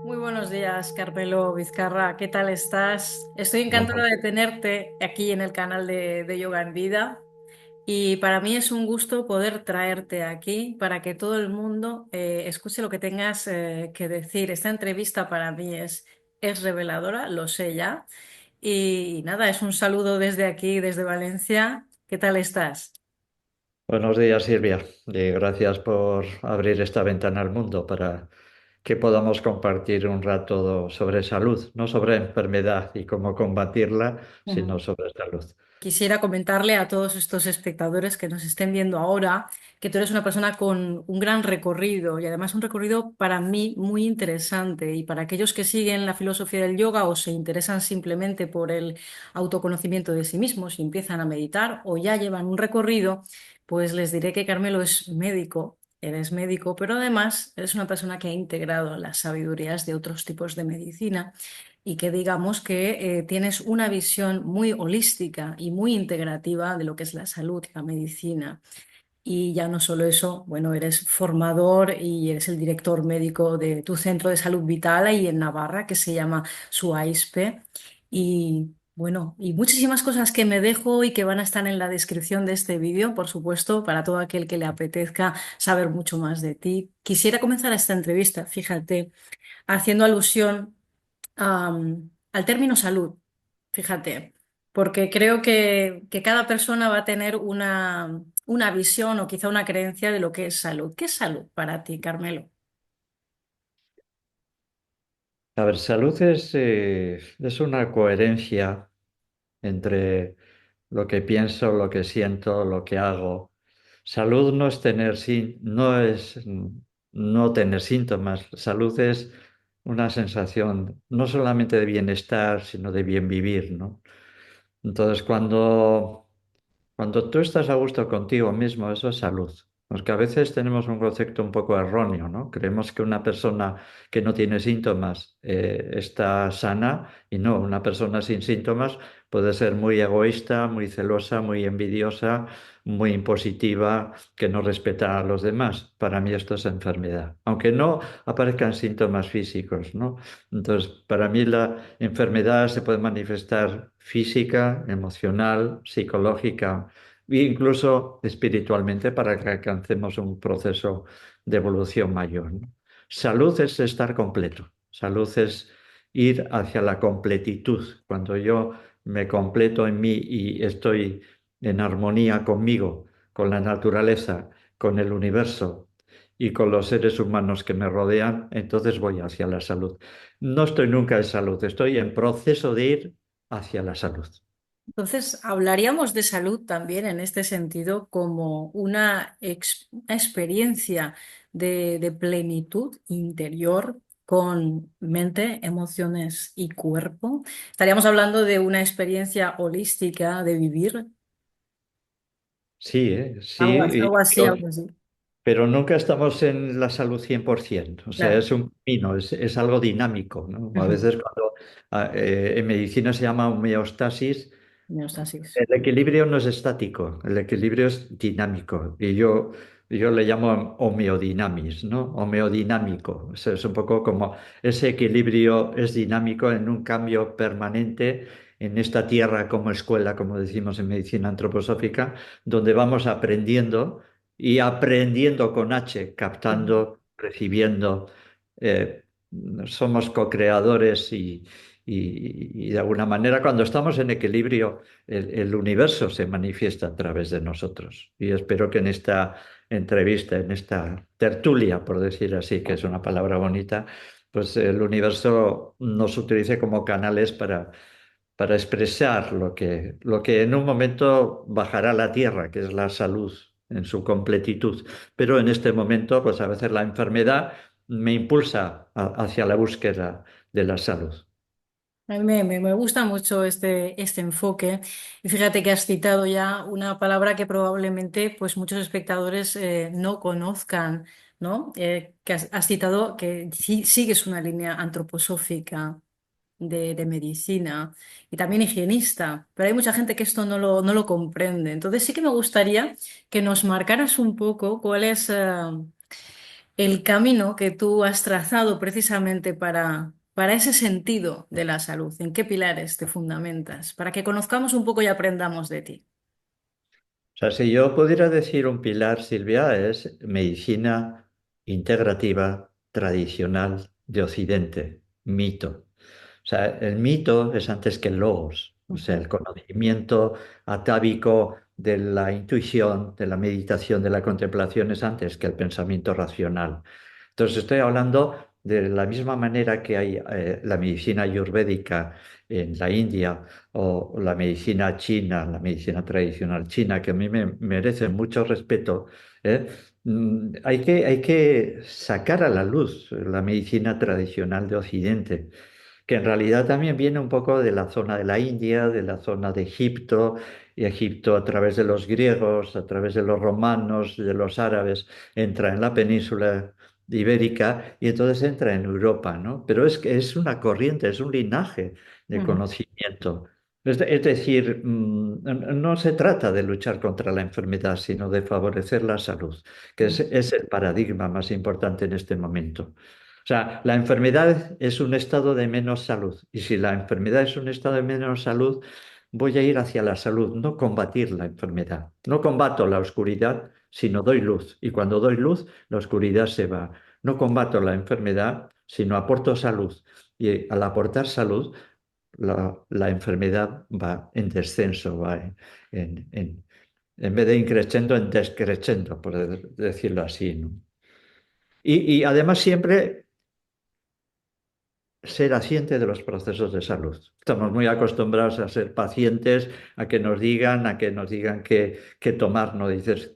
Muy buenos días, Carmelo Vizcarra. ¿Qué tal estás? Estoy encantada Bueno, de tenerte aquí en el canal de Yoga en Vida y para mí es un gusto poder traerte aquí para que todo el mundo escuche lo que tengas que decir. Esta entrevista para mí es reveladora, lo sé ya. Y nada, es un saludo desde aquí, desde Valencia. ¿Qué tal estás? buenos días, Silvia. Y gracias por abrir esta ventana al mundo para que podamos compartir un rato sobre salud, no sobre enfermedad y cómo combatirla, sino sobre salud. Quisiera comentarle a todos estos espectadores que nos estén viendo ahora que tú eres una persona con un gran recorrido y además un recorrido para mí muy interesante y para aquellos que siguen la filosofía del yoga o se interesan simplemente por el autoconocimiento de sí mismos y empiezan a meditar o ya llevan un recorrido, pues les diré que Carmelo es médico. Eres médico, pero además eres una persona que ha integrado las sabidurías de otros tipos de medicina y que digamos que tienes una visión muy holística y muy integrativa de lo que es la salud, la medicina. Y ya no solo eso, bueno, eres formador y eres el director médico de tu centro de salud vital ahí en Navarra, que se llama SUAISPE. Y bueno, y muchísimas cosas que me dejo y que van a estar en la descripción de este vídeo, por supuesto, para todo aquel que le apetezca saber mucho más de ti. Quisiera comenzar esta entrevista, fíjate, haciendo alusión al término salud, fíjate, porque creo que cada persona va a tener una visión o quizá una creencia de lo que es salud. ¿Qué es salud para ti, Carmelo? A ver, salud es una coherencia entre lo que pienso, lo que siento, lo que hago. Salud no es no tener síntomas. Salud es una sensación no solamente de bienestar, sino de bien vivir, ¿no? Entonces, cuando tú estás a gusto contigo mismo, eso es salud. Porque a veces tenemos un concepto un poco erróneo, ¿no? Creemos que una persona que no tiene síntomas está sana y no, una persona sin síntomas puede ser muy egoísta, muy celosa, muy envidiosa, muy impositiva, que no respeta a los demás. Para mí esto es enfermedad, aunque no aparezcan síntomas físicos, ¿no? Entonces, para mí la enfermedad se puede manifestar física, emocional, psicológica e incluso espiritualmente para que alcancemos un proceso de evolución mayor, ¿no? Salud es estar completo. Salud es ir hacia la completitud. Cuando yo me completo en mí y estoy en armonía conmigo, con la naturaleza, con el universo y con los seres humanos que me rodean, entonces voy hacia la salud. No estoy nunca en salud, estoy en proceso de ir hacia la salud. Entonces, hablaríamos de salud también en este sentido como una experiencia de plenitud interior con mente, emociones y cuerpo. Estaríamos hablando de una experiencia holística de vivir. Sí, sí, Algo así, algo así. pero nunca estamos en la salud 100%. O sea, Ya, es un camino, es algo dinámico, ¿no? A ujú. veces cuando en medicina se llama homeostasis. Neostasis. El equilibrio no es estático, el equilibrio es dinámico y yo le llamo homeodinamis, ¿no? Homeodinámico. O sea, es un poco como ese equilibrio es dinámico en un cambio permanente en esta tierra como escuela, como decimos en medicina antroposófica, donde vamos aprendiendo y aprendiendo con H, Ujú. captando, recibiendo. eh, Somos co-creadores y de alguna manera cuando estamos en equilibrio el universo se manifiesta a través de nosotros. Y espero que en esta entrevista, en esta tertulia, por decir así, que es una palabra bonita, pues el universo nos utilice como canales para expresar lo que en un momento bajará a la tierra, que es la salud en su completitud. Pero en este momento, pues a veces la enfermedad me impulsa hacia la búsqueda de la salud. A mí me gusta mucho este enfoque y fíjate que has citado ya una palabra que probablemente pues muchos espectadores no conozcan, ¿no? Que has citado que sí, sigues una línea antroposófica. de medicina y también higienista, pero hay mucha gente que esto no lo comprende. Entonces sí que me gustaría que nos marcaras un poco cuál es el camino que tú has trazado precisamente para ese sentido de la salud. ¿En qué pilares te fundamentas? Para que conozcamos un poco y aprendamos de ti. O sea, si yo pudiera decir un pilar, Silvia, es medicina integrativa tradicional de Occidente, mito. O sea, el mito es antes que el logos, o sea, Ujú, el conocimiento atávico de la intuición, de la meditación, de la contemplación es antes que el pensamiento racional. Entonces, estoy hablando de la misma manera que hay la medicina ayurvédica en la India o la medicina china, la medicina tradicional china, que a mí me merece mucho respeto. ¿Eh? Hay que sacar a la luz la medicina tradicional de Occidente, que en realidad también viene un poco de la zona de la India, de la zona de Egipto, y Egipto a través de los griegos, a través de los romanos, de los árabes, entra en la península ibérica y entonces entra en Europa, ¿no? Pero es que es una corriente, es un linaje de ujú, conocimiento. Es decir, no se trata de luchar contra la enfermedad, sino de favorecer la salud, que ujú, es el paradigma más importante en este momento. O sea, la enfermedad es un estado de menos salud. Y si la enfermedad es un estado de menos salud, voy a ir hacia la salud, no combatir la enfermedad. No combato la oscuridad, sino doy luz. Y cuando doy luz, la oscuridad se va. No combato la enfermedad, sino aporto salud. Y al aportar salud, la enfermedad va en descenso, va en vez de increciendo, en descreciendo, por decirlo así, ¿no? Y además siempre ser paciente de los procesos de salud. Estamos muy acostumbrados a ser pacientes, a que nos digan qué tomar. No dices,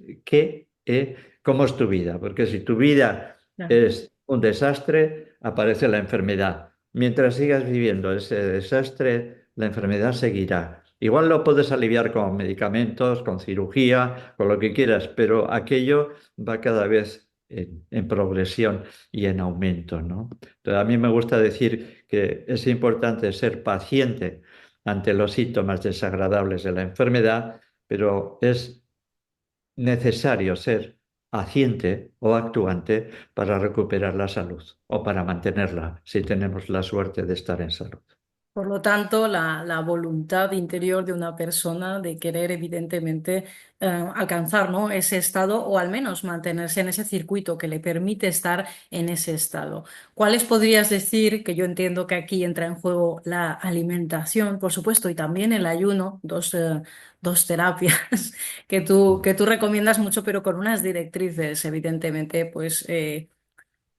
¿cómo es tu vida? Porque si tu vida claro. es un desastre, aparece la enfermedad. Mientras sigas viviendo ese desastre, la enfermedad seguirá. Igual lo puedes aliviar con medicamentos, con cirugía, con lo que quieras, pero aquello va cada vez en progresión y en aumento, ¿no? Entonces, a mí me gusta decir que es importante ser paciente ante los síntomas desagradables de la enfermedad, pero es necesario ser paciente o actuante para recuperar la salud o para mantenerla si tenemos la suerte de estar en salud. Por lo tanto, la voluntad interior de una persona de querer evidentemente alcanzar, ¿no?, ese estado o al menos mantenerse en ese circuito que le permite estar en ese estado. ¿Cuáles podrías decir, que yo entiendo que aquí entra en juego la alimentación, por supuesto, y también el ayuno, dos terapias que tú recomiendas mucho, pero con unas directrices, evidentemente, pues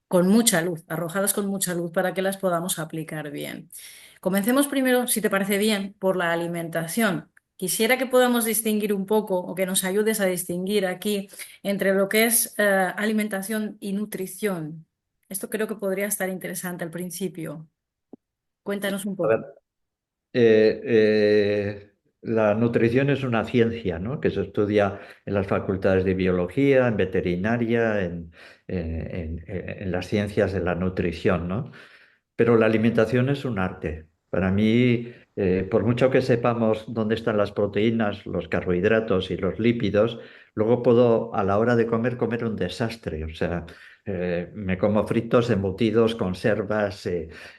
con mucha luz, arrojadas con mucha luz para que las podamos aplicar bien. Comencemos primero, si te parece bien, por la alimentación. Quisiera que podamos distinguir un poco o que nos ayudes a distinguir aquí entre lo que es alimentación y nutrición. Esto creo que podría estar interesante al principio. Cuéntanos un A poco. ver, la nutrición es una ciencia, ¿no?, que se estudia en las facultades de biología, en veterinaria, en las ciencias de la nutrición, ¿no? Pero la alimentación es un arte. Para mí, por mucho que sepamos dónde están las proteínas, los carbohidratos y los lípidos, luego puedo a la hora de comer un desastre. O sea, me como fritos, embutidos, conservas,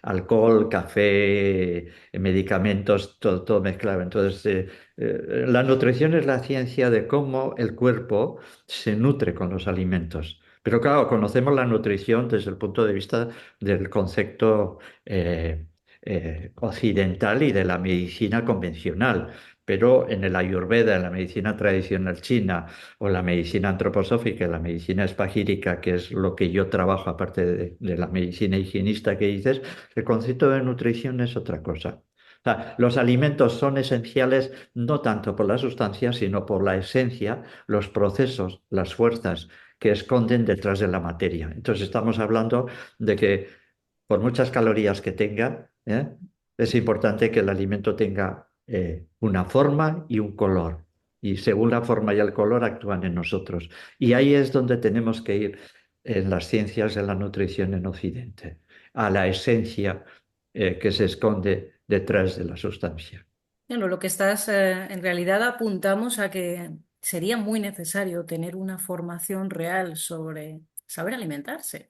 alcohol, café, medicamentos, todo mezclado. Entonces, la nutrición es la ciencia de cómo el cuerpo se nutre con los alimentos. Pero claro, conocemos la nutrición desde el punto de vista del concepto occidental y de la medicina convencional. Pero en el Ayurveda, en la medicina tradicional china o la medicina antroposófica, la medicina espagírica, que es lo que yo trabajo aparte de la medicina higienista que dices, el concepto de nutrición es otra cosa. O sea, los alimentos son esenciales no tanto por la sustancia, sino por la esencia, los procesos, las fuerzas que esconden detrás de la materia. Entonces estamos hablando de que por muchas calorías que tenga, es importante que el alimento tenga una forma y un color. Y según la forma y el color actúan en nosotros. Y ahí es donde tenemos que ir en las ciencias de la nutrición en Occidente, a la esencia. que se esconde detrás de la sustancia. Bueno, lo que estás, en realidad apuntamos a que sería muy necesario tener una formación real sobre saber alimentarse.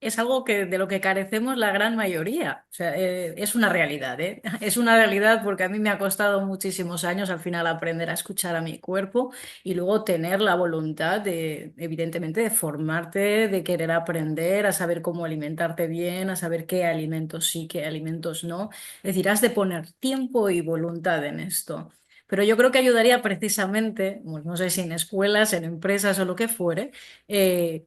Es algo que, de lo que carecemos la gran mayoría. O sea, es una realidad, ¿eh? Es una realidad porque a mí me ha costado muchísimos años al final aprender a escuchar a mi cuerpo y luego tener la voluntad de, evidentemente, de formarte, de querer aprender, a saber cómo alimentarte bien, a saber qué alimentos sí, qué alimentos no. Es decir, has de poner tiempo y voluntad en esto. Pero yo creo que ayudaría precisamente, pues no sé si en escuelas, en empresas o lo que fuere,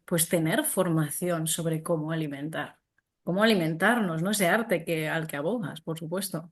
pues tener formación sobre cómo alimentarnos, ¿no? Ese arte al que abogas, por supuesto.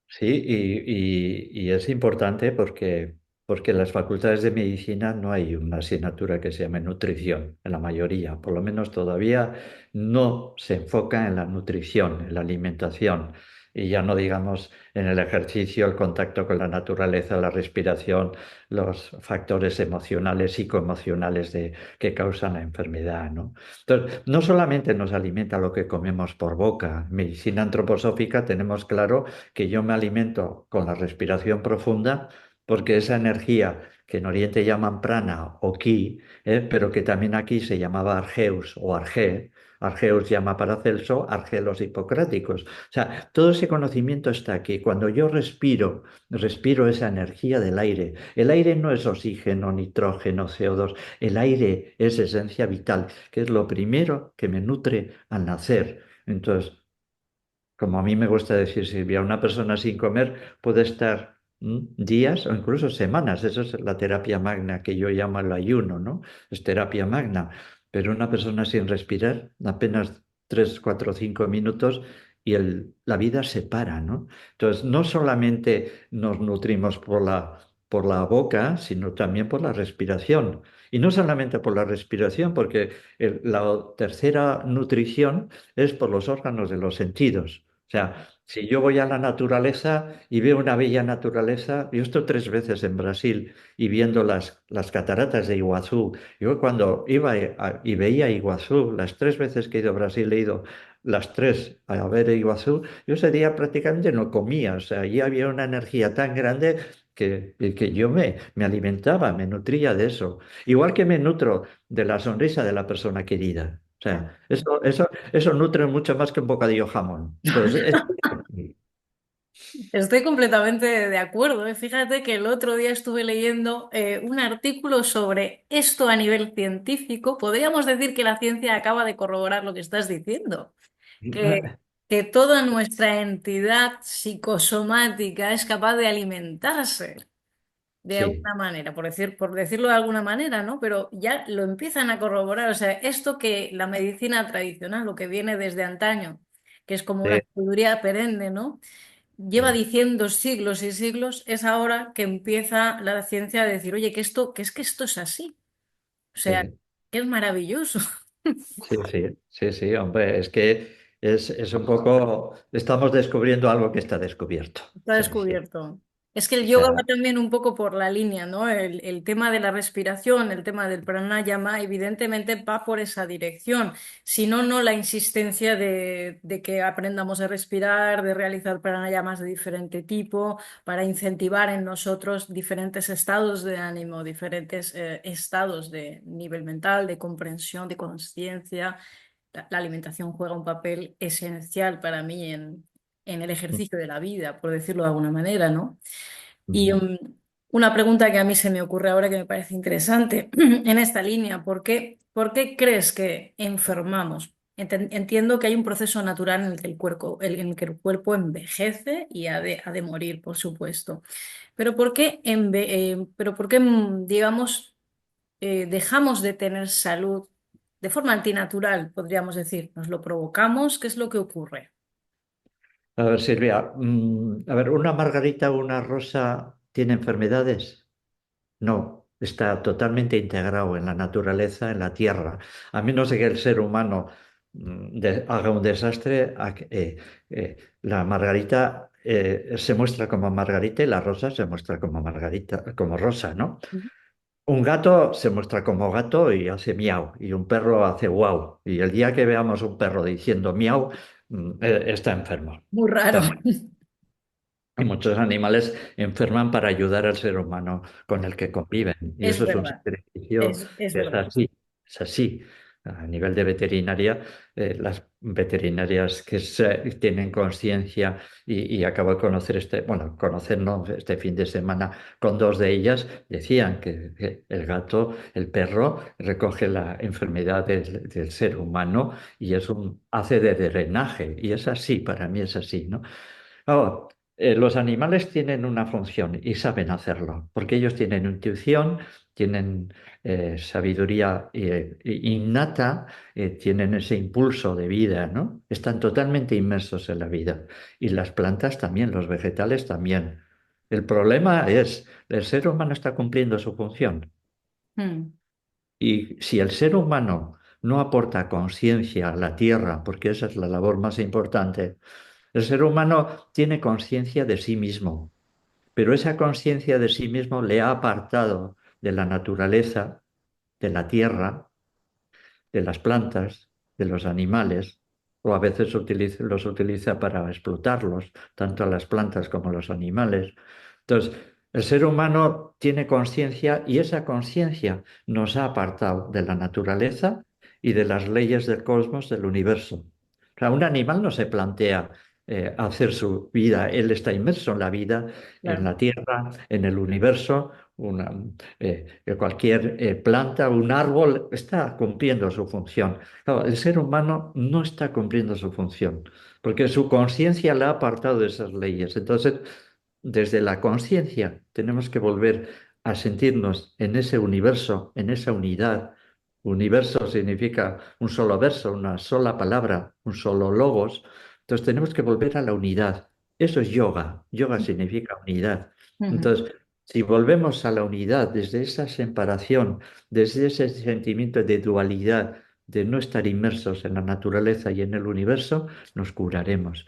Sí, y es importante porque en las facultades de medicina no hay una asignatura que se llame nutrición, en la mayoría, por lo menos todavía no se enfoca en la nutrición, en la alimentación, y ya no digamos en el ejercicio, el contacto con la naturaleza, la respiración, los factores emocionales, psicoemocionales que causan la enfermedad, ¿no? Entonces, no solamente nos alimenta lo que comemos por boca, en medicina antroposófica tenemos claro que yo me alimento con la respiración profunda, porque esa energía que en Oriente llaman prana o ki, pero que también aquí se llamaba argeus o arge, Argeus llama Paracelso, arge los hipocráticos. O sea, todo ese conocimiento está aquí. Cuando yo respiro, respiro esa energía del aire. El aire no es oxígeno, nitrógeno, CO2. El aire es esencia vital, que es lo primero que me nutre al nacer. Entonces, como a mí me gusta decir, Silvia, una persona sin comer puede estar días o incluso semanas. Eso es la terapia magna que yo llamo el ayuno, ¿no? Es terapia magna. Pero una persona sin respirar, apenas 3, 4, 5 minutos y la vida se para, ¿no? Entonces, no solamente nos nutrimos por la boca, sino también por la respiración. Y no solamente por la respiración, porque la tercera nutrición es por los órganos de los sentidos. O sea, si yo voy a la naturaleza y veo una bella naturaleza, yo estoy 3 veces en Brasil y viendo las cataratas de Iguazú. Yo cuando iba y veía Iguazú, las 3 veces que he ido a Brasil, he ido las tres a ver Iguazú, yo ese día prácticamente no comía. O sea, allí había una energía tan grande que yo me alimentaba, me nutría de eso. Igual que me nutro de la sonrisa de la persona querida. O sea, eso nutre mucho más que un bocadillo jamón. Entonces, Estoy completamente de acuerdo, ¿eh? Fíjate que el otro día estuve leyendo un artículo sobre esto a nivel científico. Podríamos decir que la ciencia acaba de corroborar lo que estás diciendo, que, que toda nuestra entidad psicosomática es capaz de alimentarse de sí, alguna manera, por decirlo de alguna manera, ¿no? Pero ya lo empiezan a corroborar. O sea, esto que la medicina tradicional, lo que viene desde antaño, que es como una sí, sabiduría perenne, ¿no? Lleva sí, diciendo siglos y siglos, es ahora que empieza la ciencia a decir, oye, que esto es así. O sea, sí, que es maravilloso. sí, sí, sí, sí, hombre, es que es un poco, estamos descubriendo algo que está descubierto. Está Sí, sí. descubierto. Es que el O yoga va sea, también un poco por la línea, ¿no? El tema de la respiración, el tema del pranayama, evidentemente va por esa dirección. Si no, no la insistencia de que aprendamos a respirar, de realizar pranayamas de diferente tipo, para incentivar en nosotros diferentes estados de ánimo, diferentes estados de nivel mental, de comprensión, de conciencia. La alimentación juega un papel esencial para mí en el ejercicio de la vida, por decirlo de alguna manera, ¿no? Y ujú. una pregunta que a mí se me ocurre ahora que me parece interesante en esta línea, por qué crees que enfermamos? Entiendo que hay un proceso natural en el que en el que el cuerpo envejece y ha de morir, por supuesto. Pero pero por qué, digamos, dejamos de tener salud de forma antinatural, podríamos decir? ¿Nos lo provocamos? ¿Qué es lo que ocurre? A ver, Silvia, a ver, ¿una margarita o una rosa tiene enfermedades? No, está totalmente integrado en la naturaleza, en la tierra. A menos de que el ser humano haga un desastre, la margarita se muestra como margarita y la rosa se muestra como margarita, como rosa, ¿no? Un gato se muestra como gato y hace miau, y un perro hace guau. Y el día que veamos un perro diciendo miau, está enfermo. Muy raro. Está Y muchos animales enferman para ayudar al ser humano con el que conviven. Y Es eso es un verdad, sacrificio es que es verdad. así, es así. A nivel de veterinaria, las veterinarias que tienen conciencia y acabo de conocer bueno, conocernos este fin de semana con dos de ellas, decían que el gato, el perro, recoge la enfermedad del ser humano y hace de drenaje. Y es así, para mí es así, ¿no? Ahora, los animales tienen una función y saben hacerlo, porque ellos tienen intuición, tienen sabiduría innata, tienen ese impulso de vida, ¿no? Están totalmente inmersos en la vida. Y las plantas también, los vegetales también. El problema es, el ser humano está cumpliendo su función. Mm, Y si el ser humano no aporta conciencia a la tierra, porque esa es la labor más importante, el ser humano tiene conciencia de sí mismo, pero esa conciencia de sí mismo le ha apartado de la naturaleza, de la tierra, de las plantas, de los animales, o a veces los utiliza para explotarlos, tanto a las plantas como a los animales. Entonces, el ser humano tiene conciencia y esa conciencia nos ha apartado de la naturaleza y de las leyes del cosmos, del universo. O sea, un animal no se plantea hacer su vida, él está inmerso en la vida, en claro. la tierra, en el universo. Que cualquier planta, un árbol, está cumpliendo su función. Claro, el ser humano no está cumpliendo su función, porque su conciencia la ha apartado de esas leyes. Entonces, desde la conciencia tenemos que volver a sentirnos en ese universo, en esa unidad. Universo significa un solo verso, una sola palabra, un solo logos. Entonces tenemos que volver a la unidad. Eso es yoga. Yoga significa unidad. Ujú. Entonces, si volvemos a la unidad desde esa separación, desde ese sentimiento de dualidad, de no estar inmersos en la naturaleza y en el universo, nos curaremos.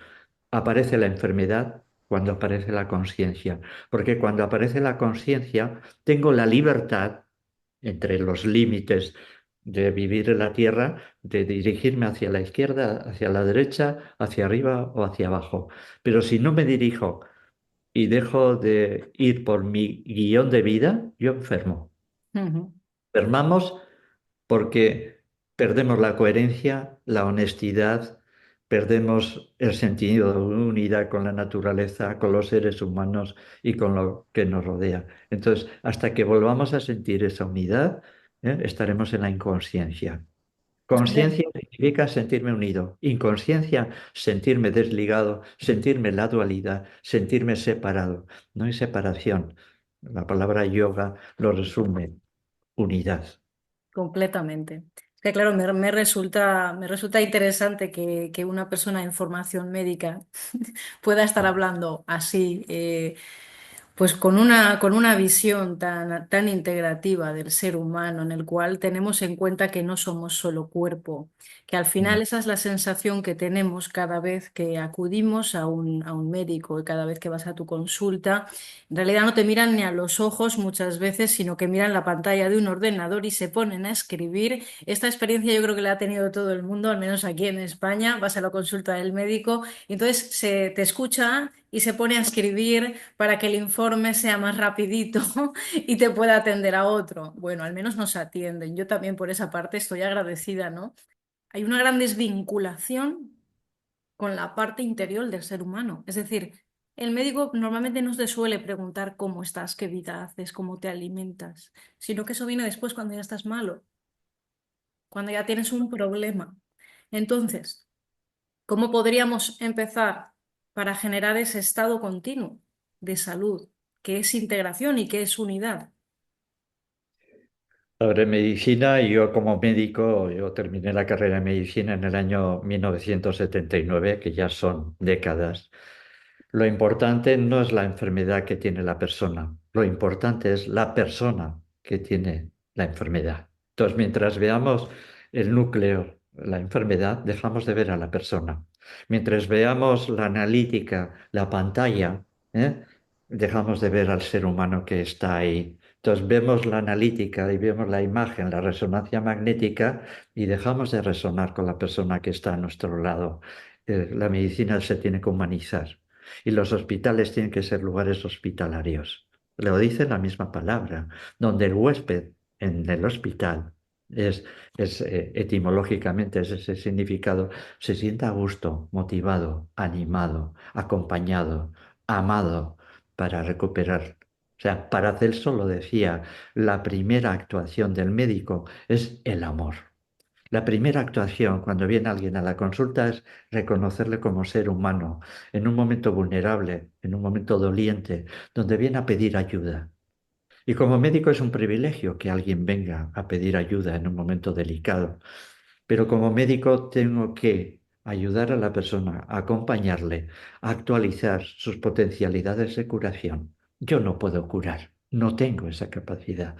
Aparece la enfermedad cuando aparece la conciencia, porque cuando aparece la conciencia tengo la libertad entre los límites de vivir en la tierra, de dirigirme hacia la izquierda, hacia la derecha, hacia arriba o hacia abajo. Pero si no me dirijo y dejo de ir por mi guión de vida, yo enfermo. Ujú. Enfermamos porque perdemos la coherencia, la honestidad, perdemos el sentido de unidad con la naturaleza, con los seres humanos y con lo que nos rodea. Entonces, hasta que volvamos a sentir esa unidad, estaremos en la inconsciencia. Estoy Conciencia significa sentirme unido. Inconsciencia, sentirme desligado, sentirme en la dualidad, sentirme separado. No hay separación. La palabra yoga lo resume, unidad. completamente. Es que claro, me resulta interesante que una persona en formación médica pueda estar hablando así. Pues con una visión tan integrativa del ser humano, en el cual tenemos en cuenta que no somos solo cuerpo, que al final Mm. esa es la sensación que tenemos cada vez que acudimos a un médico y cada vez que vas a tu consulta. En realidad no te miran ni a los ojos muchas veces, sino que miran la pantalla de un ordenador y se ponen a escribir. Esta experiencia yo creo que la ha tenido todo el mundo, al menos aquí en España. Vas a la consulta del médico y entonces te escucha y se pone a escribir para que el informe sea más rapidito y te pueda atender a otro. Bueno, al menos nos atienden. Yo también por esa parte estoy agradecida, ¿no? Hay una gran desvinculación con la parte interior del ser humano. Es decir, el médico normalmente no te suele preguntar cómo estás, qué vida haces, cómo te alimentas, sino que eso viene después cuando ya estás malo, cuando ya tienes un problema. Entonces, ¿cómo podríamos empezar para generar ese estado continuo de salud, que es integración y que es unidad? Sobre medicina, yo como médico, yo terminé la carrera de medicina en el año 1979, que ya son décadas. Lo importante no es la enfermedad que tiene la persona, lo importante es la persona que tiene la enfermedad. Entonces, mientras veamos el núcleo, la enfermedad, dejamos de ver a la persona. Mientras veamos la analítica, la pantalla, ¿eh? Dejamos de ver al ser humano que está ahí. Entonces vemos la analítica y vemos la imagen, la resonancia magnética y dejamos de resonar con la persona que está a nuestro lado. la medicina se tiene que humanizar y los hospitales tienen que ser lugares hospitalarios. Lo dice la misma palabra, donde el huésped en el hospital es, etimológicamente es ese significado, se sienta a gusto, motivado, animado, acompañado, amado para recuperar. O sea, Paracelso lo decía, la primera actuación del médico es el amor. La primera actuación cuando viene alguien a la consulta es reconocerle como ser humano, en un momento vulnerable, en un momento doliente, donde viene a pedir ayuda. Y como médico es un privilegio que alguien venga a pedir ayuda en un momento delicado, pero como médico tengo que ayudar a la persona, a acompañarle, a actualizar sus potencialidades de curación. Yo no puedo curar, no tengo esa capacidad.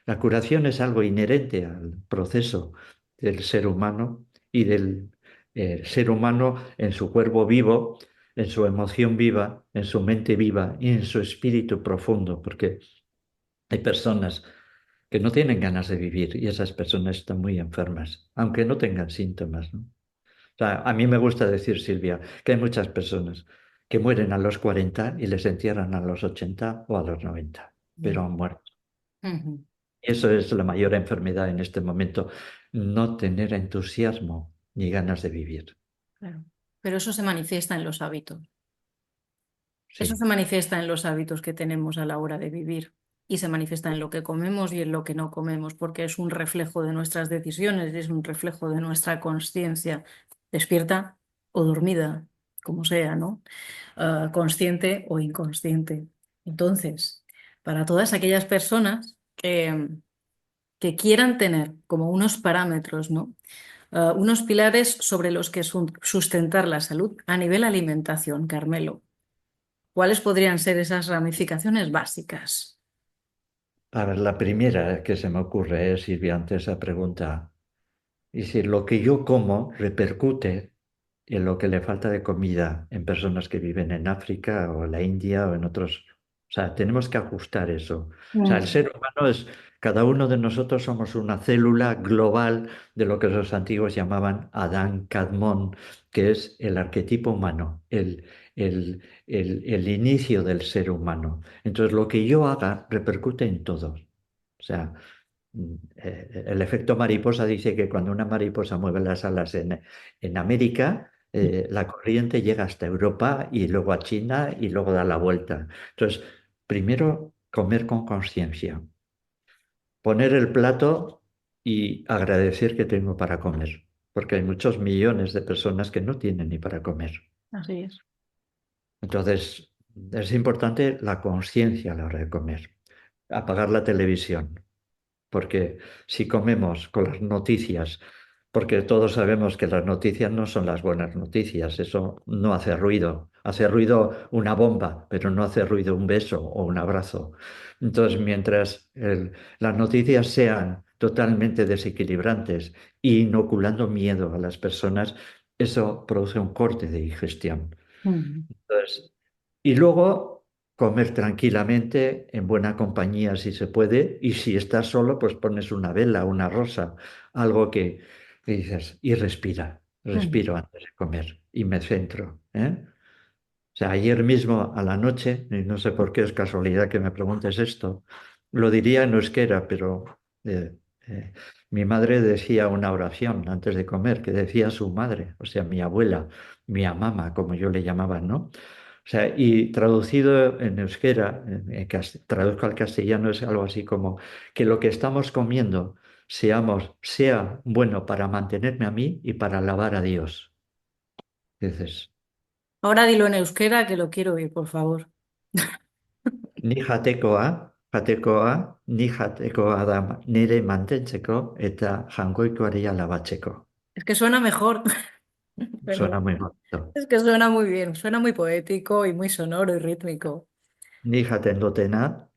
La curación es algo inherente al proceso del ser humano y del ser humano en su cuerpo vivo, en su emoción viva, en su mente viva y en su espíritu profundo, porque hay personas que no tienen ganas de vivir y esas personas están muy enfermas, aunque no tengan síntomas, ¿no? O sea, a mí me gusta decir, Silvia, que hay muchas personas que mueren a los 40 y les entierran a los 80 o a los 90, pero Mm. han muerto. Ujú. Eso es la mayor enfermedad en este momento, no tener entusiasmo ni ganas de vivir. Claro. Pero eso se manifiesta en los hábitos. Eso se Sí, manifiesta en los hábitos que tenemos a la hora de vivir y se manifiesta en lo que comemos y en lo que no comemos, porque es un reflejo de nuestras decisiones, es un reflejo de nuestra conciencia, despierta o dormida, como sea, ¿no? Consciente o inconsciente. Entonces, para todas aquellas personas que quieran tener como unos parámetros, ¿no? Unos pilares sobre los que sustentar la salud a nivel alimentación, Carmelo. ¿Cuáles podrían ser esas ramificaciones básicas? a ver, la primera que se me ocurre es, Silvia, ante esa pregunta, y si lo que yo como repercute en lo que le falta de comida en personas que viven en África o en la India o en otros. O sea, tenemos que ajustar eso. O sea, el Mm. ser humano es, cada uno de nosotros somos una célula global de lo que los antiguos llamaban Adán Kadmon, que es el arquetipo humano, el inicio del ser humano. Entonces, lo que yo haga repercute en todos. O sea, el efecto mariposa dice que cuando una mariposa mueve las alas en América, la corriente llega hasta Europa y luego a China y luego da la vuelta. Entonces, primero, comer con conciencia, poner el plato y agradecer que tengo para comer, porque hay muchos millones de personas que no tienen ni para comer. Así es. Entonces, es importante la conciencia a la hora de comer, apagar la televisión. Porque si comemos con las noticias, porque todos sabemos que las noticias no son las buenas noticias, eso no hace ruido. Hace ruido una bomba, pero no hace ruido un beso o un abrazo. Entonces, mientras las noticias sean totalmente desequilibrantes e inoculando miedo a las personas, eso produce un corte de digestión. Mm. Entonces, y luego comer tranquilamente, en buena compañía si se puede, y si estás solo, pues pones una vela, una rosa, algo que dices, y respira, Mm. respiro antes de comer y me centro, ¿eh? O sea, ayer mismo a la noche, y no sé por qué es casualidad que me preguntes esto, lo diría en euskera, pero eh, eh, mi madre decía una oración antes de comer, que decía su madre, o sea, mi abuela, mi amama, como yo le llamaba, ¿no? O sea, y traducido en euskera, traduzco al castellano, es algo así como que lo que estamos comiendo sea bueno para mantenerme a mí y para alabar a Dios. Dices, Ahora dilo en euskera que lo quiero oír, por favor. ni jatekoa, ni jatekoa da nire mantentzeko eta jangoikoari alabatzeko. Es que suena mejor. Suena Perdón. muy bonito. Es que suena muy bien, suena muy poético y muy sonoro y rítmico. Ni jaten dutena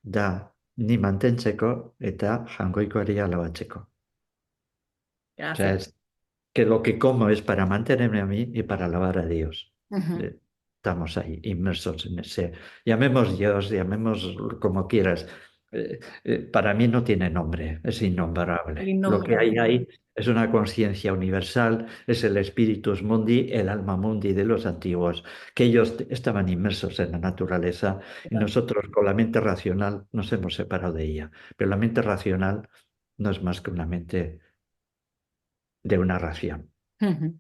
da ni mantentzeko eta jangoikoari alabatzeko. O sea, Gracias. es que lo que como es para mantenerme a mí y para alabar a Dios. Ujú. Estamos ahí, inmersos en ese. Llamemos Dios, llamemos como quieras. Para mí no tiene nombre, es El innombrable. Lo que hay innombrable. ahí Es una conciencia universal, es el spiritus mundi, el alma mundi de los antiguos, que ellos estaban inmersos en la naturaleza y nosotros con la mente racional nos hemos separado de ella. Pero la mente racional no es más que una mente de una ración. Ujú.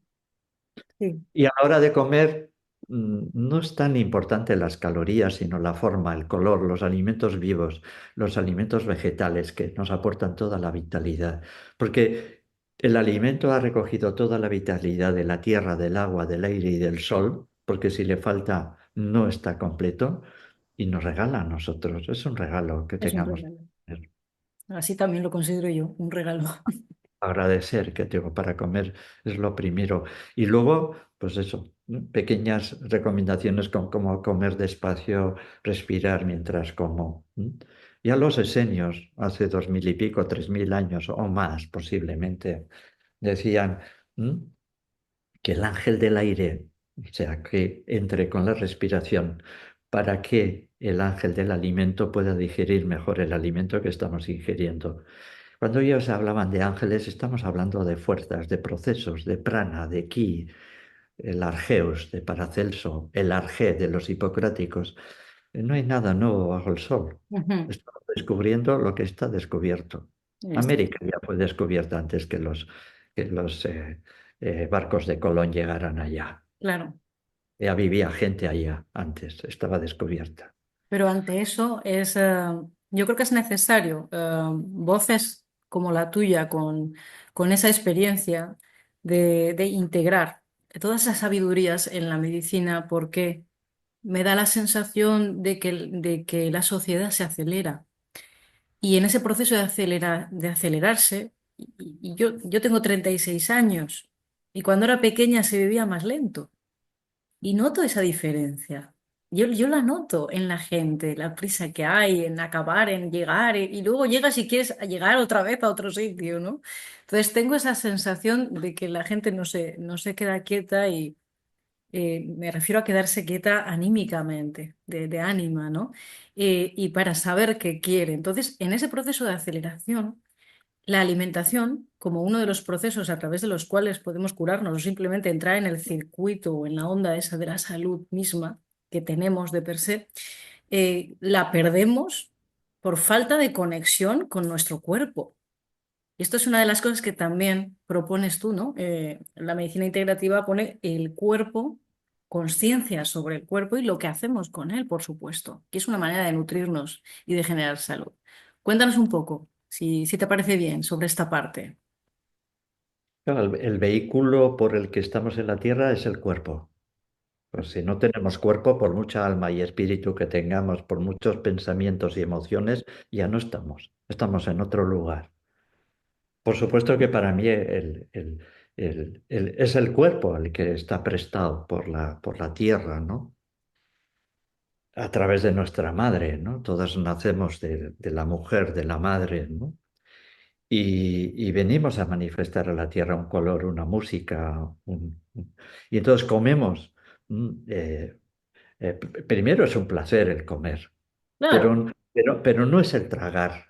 Sí, Y a la hora de comer, no es tan importante las calorías, sino la forma, el color, los alimentos vivos, los alimentos vegetales que nos aportan toda la vitalidad. Porque el alimento ha recogido toda la vitalidad de la tierra, del agua, del aire y del sol, porque si le falta, no está completo, y nos regala a nosotros. Es un regalo que es un tengamos. regalo. Así también lo considero yo, un regalo. Agradecer que tengo para comer es lo primero. Y luego, pues eso, ¿no? Pequeñas recomendaciones con cómo comer despacio, respirar mientras como. ¿M? Ya los esenios, hace 2000 y pico, 3000 años o más posiblemente, decían que el ángel del aire, o sea, que entre con la respiración para que el ángel del alimento pueda digerir mejor el alimento que estamos ingiriendo. Cuando ellos hablaban de ángeles, estamos hablando de fuerzas, de procesos, de prana, de ki, el argeus de Paracelso, el arjé de los hipocráticos. No hay nada nuevo bajo el sol. Ujú. Estamos descubriendo lo que está descubierto. Esto, América ya fue descubierta antes que los barcos de Colón llegaran allá. claro. Ya vivía gente allá antes, estaba descubierta. Pero ante eso yo creo que es necesario voces como la tuya, con esa experiencia de integrar todas esas sabidurías en la medicina, porque me da la sensación de que la sociedad se acelera. Y en ese proceso de acelerarse, yo tengo 36 años, y cuando era pequeña se vivía más lento. Y noto esa diferencia. Yo la noto en la gente, la prisa que hay en acabar, en llegar, y luego llegas y quieres llegar otra vez a otro sitio, ¿no? Entonces tengo esa sensación de que la gente no se queda quieta y me refiero a quedarse quieta anímicamente, de ánima, ¿no? Y para saber qué quiere. Entonces, en ese proceso de aceleración, la alimentación, como uno de los procesos a través de los cuales podemos curarnos o simplemente entrar en el circuito o en la onda esa de la salud misma que tenemos de per se, la perdemos por falta de conexión con nuestro cuerpo. Y esto es una de las cosas que también propones tú, ¿no? La medicina integrativa pone el cuerpo, conciencia sobre el cuerpo y lo que hacemos con él, por supuesto, que es una manera de nutrirnos y de generar salud. Cuéntanos un poco, si te parece bien, sobre esta parte. Claro, el vehículo por el que estamos en la Tierra es el cuerpo. Pues si no tenemos cuerpo, por mucha alma y espíritu que tengamos, por muchos pensamientos y emociones, ya no estamos. Estamos en otro lugar. Por supuesto que para mí es el cuerpo el que está prestado por la tierra, ¿no? A través de nuestra madre, ¿no? Todas nacemos de la mujer, de la madre, ¿no? Y venimos a manifestar a la tierra un color, una música, y entonces comemos. Primero es un placer el comer, Claro. pero no es el tragar.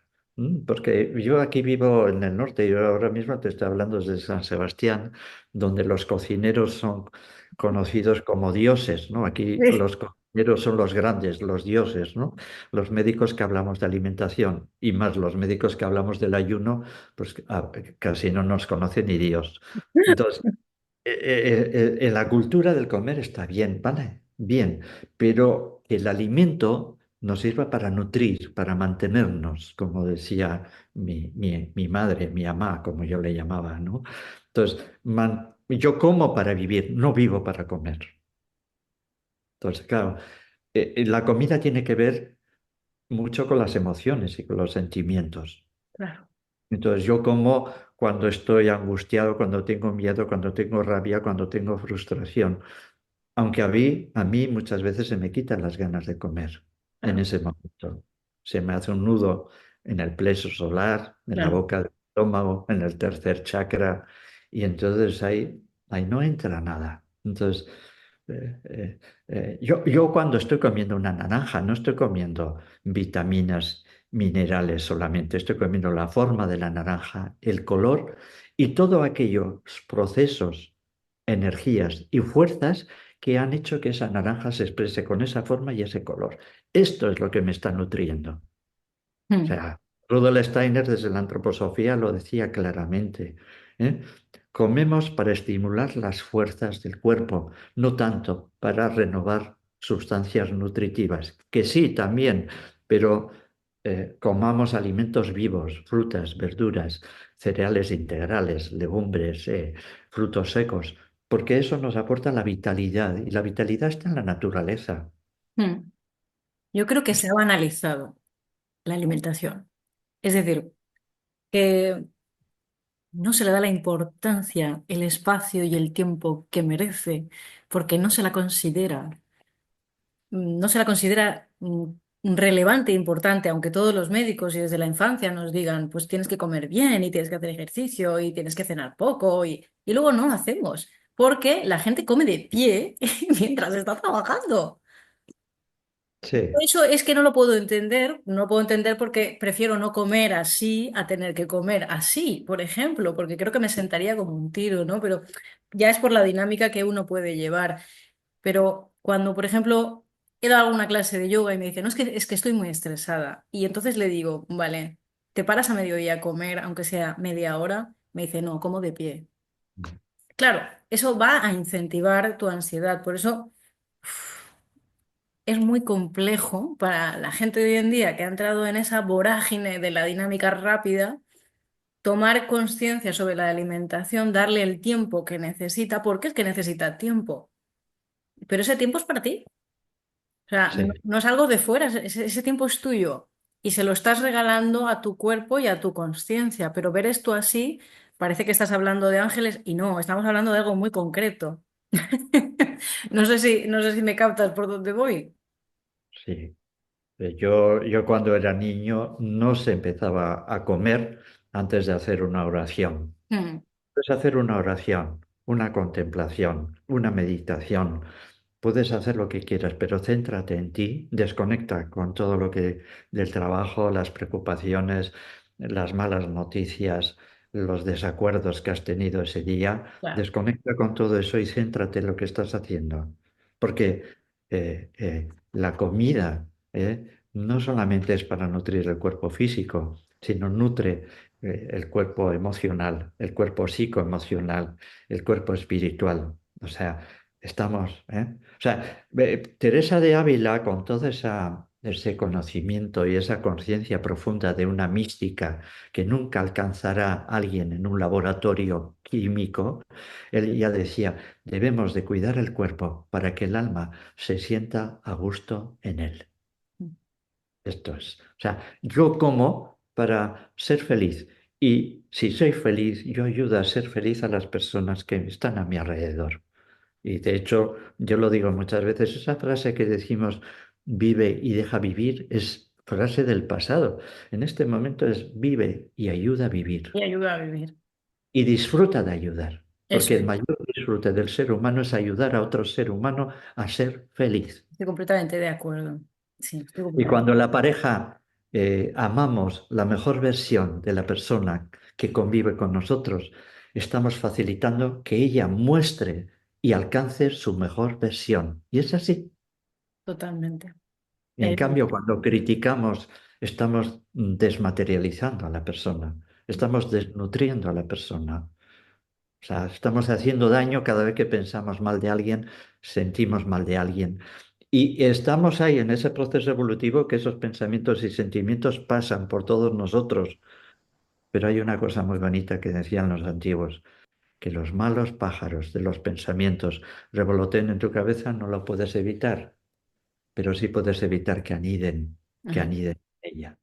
Porque yo aquí vivo en el norte, yo ahora mismo te estoy hablando desde San Sebastián, donde los cocineros son conocidos como dioses, ¿no? Aquí Sí. los cocineros son los grandes, los dioses, ¿no? Los médicos que hablamos de alimentación y más los médicos que hablamos del ayuno, pues casi no nos conoce ni Dios. Entonces, en la cultura del comer está bien, ¿vale? Bien, pero que el alimento nos sirva para nutrir, para mantenernos, como decía mi madre, mi mamá, como yo le llamaba, ¿no? Entonces, yo como para vivir, no vivo para comer. Entonces, claro, la comida tiene que ver mucho con las emociones y con los sentimientos. Claro, Entonces yo como cuando estoy angustiado, cuando tengo miedo, cuando tengo rabia, cuando tengo frustración. Aunque a mí muchas veces se me quitan las ganas de comer en claro, ese momento. Se me hace un nudo en el plexo solar, en la claro, boca del estómago, en el tercer chakra, y entonces ahí no entra nada. Entonces, yo cuando estoy comiendo una naranja, no estoy comiendo vitaminas, minerales solamente, estoy comiendo la forma de la naranja, el color y todos aquellos procesos, energías y fuerzas que han hecho que esa naranja se exprese con esa forma y ese color. Esto es lo que me está nutriendo. O Mm, sea, Rudolf Steiner desde la antroposofía lo decía claramente, ¿eh? Comemos para estimular las fuerzas del cuerpo, no tanto para renovar sustancias nutritivas, que sí, también, pero comamos alimentos vivos, frutas, verduras, cereales integrales, legumbres, frutos secos, porque eso nos aporta la vitalidad y la vitalidad está en la naturaleza. mm. Yo creo que se ha banalizado la alimentación. Es decir, que no se le da la importancia, el espacio y el tiempo que merece, porque no se la considera relevante e importante, aunque todos los médicos y desde la infancia nos digan, pues tienes que comer bien y tienes que hacer ejercicio y tienes que cenar poco y luego no lo hacemos, porque la gente come de pie mientras está trabajando. Sí, Eso es que no lo puedo entender, no lo puedo entender porque prefiero no comer así a tener que comer así, por ejemplo, porque creo que me sentaría como un tiro, ¿no? Pero ya es por la dinámica que uno puede llevar. Pero cuando, por ejemplo, he dado alguna clase de yoga y me dice, no, es que estoy muy estresada, y entonces le digo, vale, ¿te paras a mediodía a comer, aunque sea media hora? Me dice, no, como de pie. Claro, eso va a incentivar tu ansiedad, por eso es muy complejo para la gente de hoy en día que ha entrado en esa vorágine de la dinámica rápida, tomar conciencia sobre la alimentación, darle el tiempo que necesita, porque es que necesita tiempo, pero ese tiempo es para ti. O sea, no, sí. no es algo de fuera, ese tiempo es tuyo y se lo estás regalando a tu cuerpo y a tu conciencia, pero ver esto así parece que estás hablando de ángeles y no, estamos hablando de algo muy concreto. No sé si me captas por dónde voy. Sí. Yo cuando era niño no se empezaba a comer antes de hacer una oración. Mm, Puedes hacer una oración, una contemplación, una meditación. Puedes hacer lo que quieras, pero céntrate en ti, desconecta con todo lo que del trabajo, las preocupaciones, las malas noticias, los desacuerdos que has tenido ese día. claro, Desconecta con todo eso y céntrate en lo que estás haciendo. Porque la comida no solamente es para nutrir el cuerpo físico, sino nutre el cuerpo emocional, el cuerpo psicoemocional, el cuerpo espiritual. O sea, estamos, ¿eh? O sea, Teresa de Ávila, con todo ese conocimiento y esa conciencia profunda de una mística que nunca alcanzará alguien en un laboratorio químico, ella decía, debemos de cuidar el cuerpo para que el alma se sienta a gusto en él. Esto es. O sea, yo como para ser feliz. Y si soy feliz, yo ayudo a ser feliz a las personas que están a mi alrededor. Y de hecho, yo lo digo muchas veces, esa frase que decimos, vive y deja vivir, es frase del pasado. En este momento es vive y ayuda a vivir. y ayuda a vivir. Y disfruta de ayudar. Eso Porque el es, mayor disfrute del ser humano es ayudar a otro ser humano a ser feliz. estoy completamente de acuerdo. Sí, estoy Y completamente. cuando la pareja amamos la mejor versión de la persona que convive con nosotros, estamos facilitando que ella muestre y alcance su mejor versión. Y es así. Totalmente. En Eh, cambio, cuando criticamos, estamos desmaterializando a la persona, estamos desnutriendo a la persona. O sea, estamos haciendo daño cada vez que pensamos mal de alguien, sentimos mal de alguien. Y estamos ahí en ese proceso evolutivo que esos pensamientos y sentimientos pasan por todos nosotros. Pero hay una cosa muy bonita que decían los antiguos, que los malos pájaros de los pensamientos revoloteen en tu cabeza no lo puedes evitar, pero sí puedes evitar que aniden ujú. en ella.